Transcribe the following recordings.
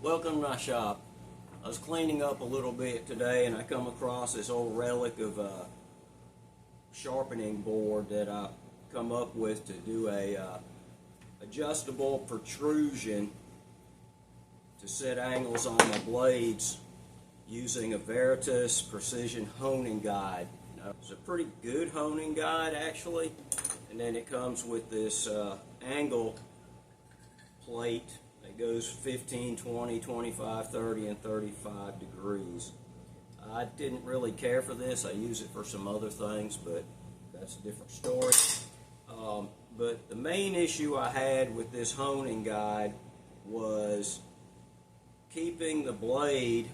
Welcome to my shop. I was cleaning up a little bit today and I come across this old relic of a sharpening board that I come up with to do a adjustable protrusion to set angles on my blades using a Veritas Precision Honing Guide. It's a pretty good honing guide actually, and then it comes with this angle plate that goes 15, 20, 25, 30, and 35 degrees. I didn't really care for this. I use it for some other things, but that's a different story. But the main issue I had with this honing guide was keeping the blade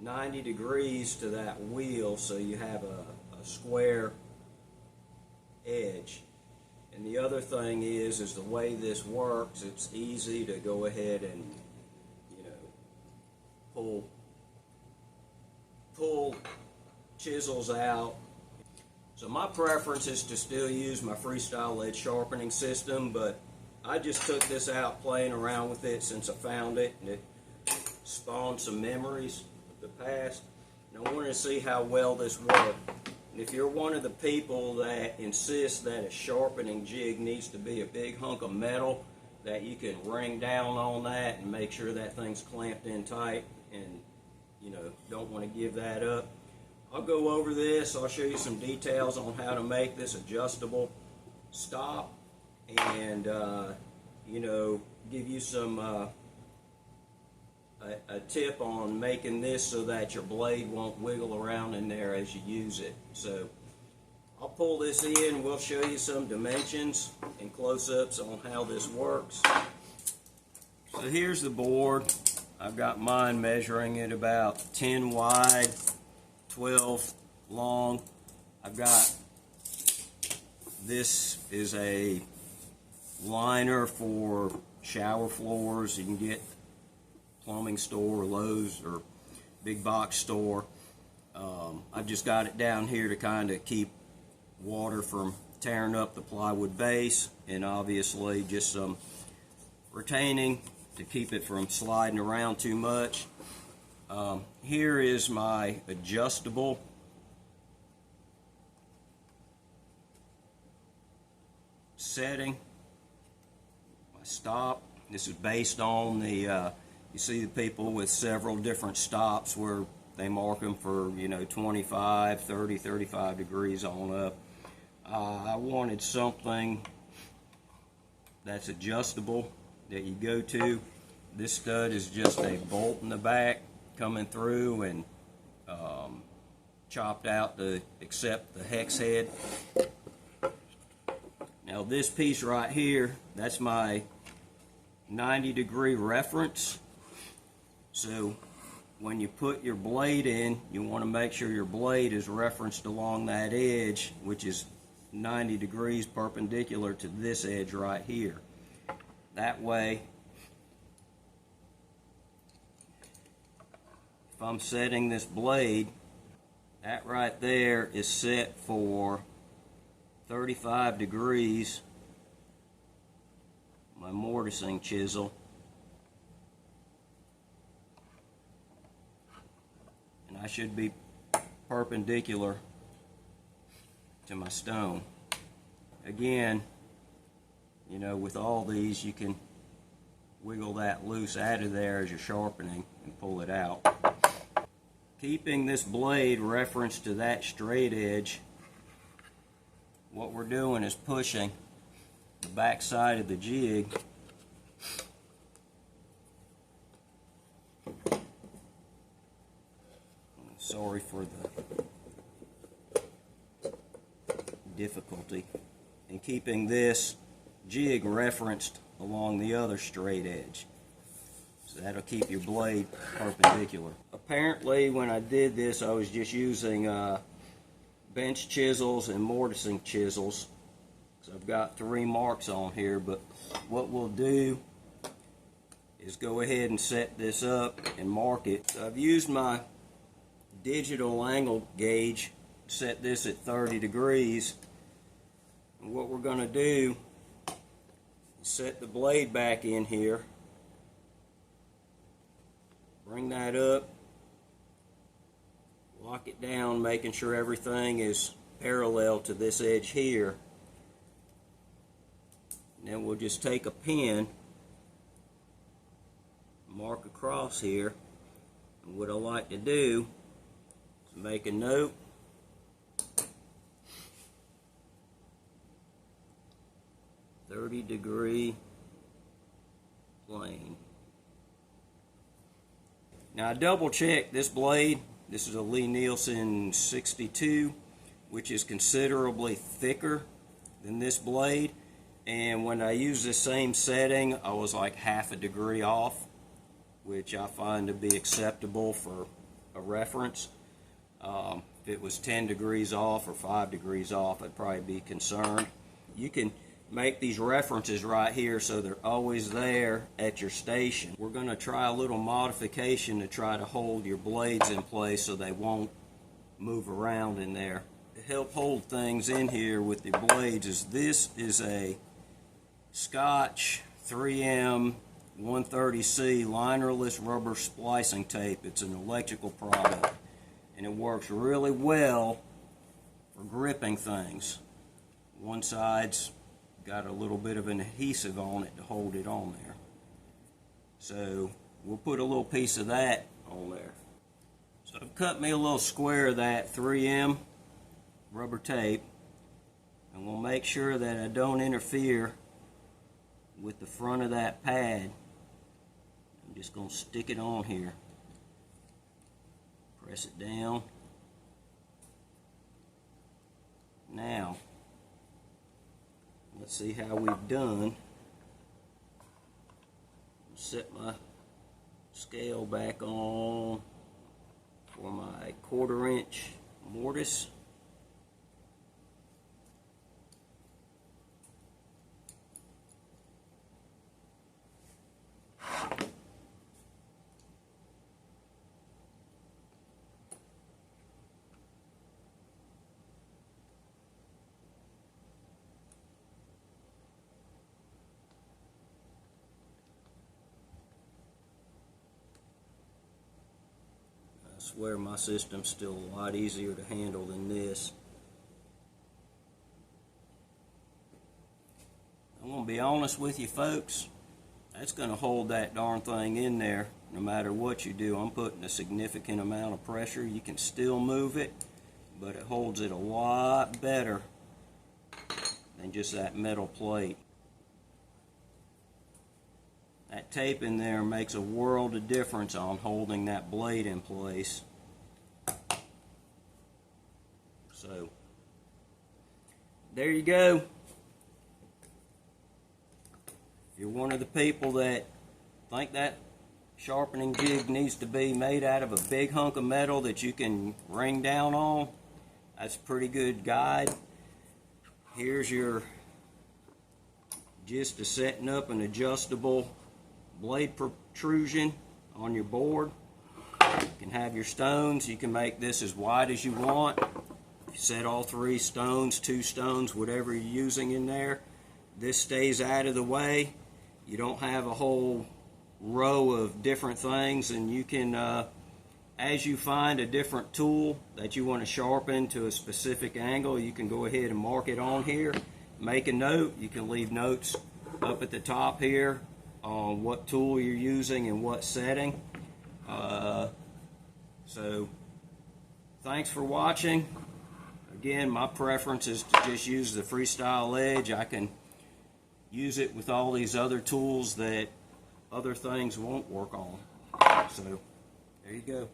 90 degrees to that wheel so you have a square edge. And the other thing is the way this works, it's easy to go ahead and, pull chisels out. So my preference is to still use my freestyle edge sharpening system, but I just took this out playing around with it since I found it, and it spawned some memories of the past, and I wanted to see how well this worked. And if you're one of the people that insists that a sharpening jig needs to be a big hunk of metal, that you can ring down on that and make sure that thing's clamped in tight and don't want to give that up, I'll go over this. I'll show you some details on how to make this adjustable stop and give you some a tip on making this so that your blade won't wiggle around in there as you use it. So I'll pull this in, we'll show you some dimensions and close-ups on how this works. So here's the board. I've got mine measuring at about 10 wide, 12 long. I've got, this is a liner for shower floors. You can get plumbing store, Lowe's, or big box store. I've just got it down here to kind of keep water from tearing up the plywood base, and obviously just some retaining to keep it from sliding around too much. Here is my adjustable setting, my stop. This is based on the you see the people with several different stops where they mark them for 25, 30, 35 degrees on up. I wanted something that's adjustable that you go to. This stud is just a bolt in the back coming through and chopped out to accept the hex head. Now this piece right here, that's my 90-degree reference. So when you put your blade in, you want to make sure your blade is referenced along that edge, which is 90 degrees perpendicular to this edge right here. That way, if I'm setting this blade, that right there is set for 35 degrees, my mortising chisel, and I should be perpendicular to my stone. Again, with all these, you can wiggle that loose out of there as you're sharpening and pull it out. Keeping this blade referenced to that straight edge, what we're doing is pushing the back side of the jig sorry for the difficulty, and keeping this jig referenced along the other straight edge. So that'll keep your blade perpendicular. Apparently when I did this, I was just using bench chisels and mortising chisels. So I've got 3 marks on here, but what we'll do is go ahead and set this up and mark it. So I've used my digital angle gauge, set this at 30 degrees. And what we're going to do is set the blade back in here bring that up, lock it down, making sure everything is parallel to this edge here. And then we'll just take a pin, mark across here, and what I like to do is make a note. "30-degree plane." Now I double checked this blade. This is a Lie-Nielsen 62, which is considerably thicker than this blade. And when I used the same setting, I was like half a degree off, which I find to be acceptable for a reference. If it was 10 degrees off or 5 degrees off, I'd probably be concerned. You can make these references right here so they're always there at your station. We're going to try a little modification to try to hold your blades in place so they won't move around in there. To help hold things in here with the blades this is a Scotch 3M 130C linerless rubber splicing tape. It's an electrical product, and it works really well for gripping things. One side's got a little bit of an adhesive on it to hold it on there. So we'll put a little piece of that on there. So I've cut me a little square of that 3M rubber tape, and we'll make sure that I don't interfere with the front of that pad. I'm just going to stick it on here. Press it down. Now, let's see how we've done. Set my scale back on for my 1/4 inch mortise. I swear my system's still a lot easier to handle than this. I'm going to be honest with you folks, that's going to hold that darn thing in there no matter what you do. I'm putting a significant amount of pressure. You can still move it, but it holds it a lot better than just that metal plate. That tape in there makes a world of difference on holding that blade in place. So, there you go. If you're one of the people that think that sharpening jig needs to be made out of a big hunk of metal that you can ring down on, that's a pretty good guide. Here's your gist of setting up an adjustable blade protrusion on your board. You can have your stones. You can make this as wide as you want. You set all 3 stones, 2 stones, whatever you're using in there. This stays out of the way. You don't have a whole row of different things, and you can, as you find a different tool that you want to sharpen to a specific angle, you can go ahead and mark it on here. Make a note. You can leave notes up at the top here on what tool you're using and what setting. So thanks for watching. Again, my preference is to just use the freestyle edge. I can use it with all these other tools that other things won't work on. So there you go.